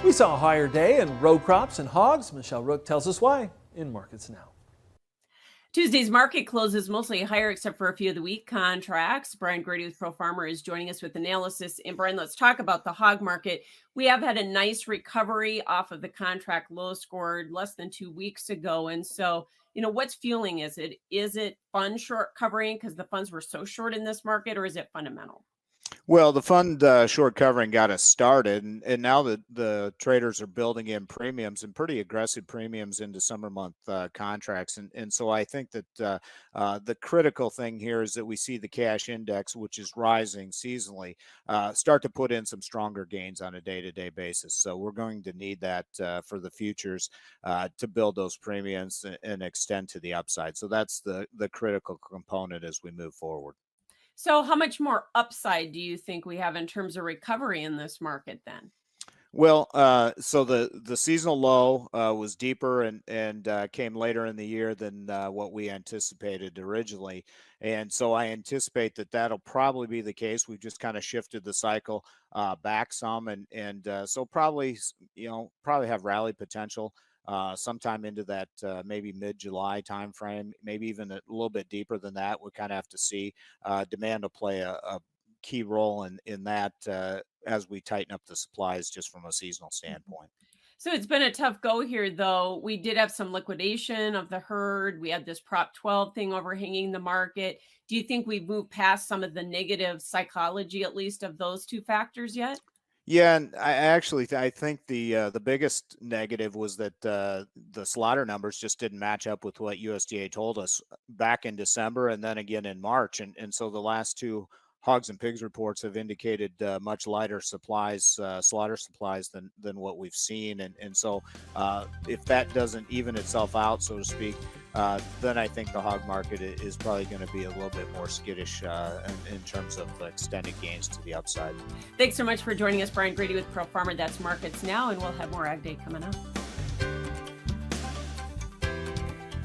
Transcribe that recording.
We saw a higher day in row crops and hogs. Michelle Rook tells us why in Markets Now. Tuesday's market closes mostly higher except for a few of the weak contracts. Brian Grete with Pro Farmer is joining us with analysis. And Brian, let's talk about the hog market. We have had a nice recovery off of the contract low scored less than 2 weeks ago. And so, what's fueling is it fund short covering because the funds were so short in this market, or is it fundamental? Well, the fund short covering got us started, and now the traders are building in premiums and pretty aggressive premiums into summer month contracts. And so I think that the critical thing here is that we see the cash index, which is rising seasonally, start to put in some stronger gains on a day-to-day basis. So we're going to need that for the futures to build those premiums and extend to the upside. So that's the critical component as we move forward. So how much more upside do you think we have in terms of recovery in this market then? Well, so the seasonal low was deeper and came later in the year than what we anticipated originally, and so I anticipate that that'll probably be the case. We've just kind of shifted the cycle back some, and so probably have rally potential sometime into that maybe mid-July timeframe, maybe even a little bit deeper than that. We kind of have to see. Demand will play a key role in that as we tighten up the supplies just from a seasonal standpoint. So it's been a tough go here, though. We did have some liquidation of the herd. We had this Prop 12 thing overhanging the market. Do you think we've moved past some of the negative psychology, at least, of those two factors yet? Yeah, and I think the biggest negative was that the slaughter numbers just didn't match up with what USDA told us back in December and then again in March, and so the last two hogs and pigs reports have indicated much lighter supplies, slaughter supplies than what we've seen, and so if that doesn't even itself out, so to speak, then I think the hog market is probably going to be a little bit more skittish in terms of extended gains to the upside. Thanks so much for joining us, Brian Grete with Pro Farmer. That's Markets Now, and we'll have more Ag Day coming up.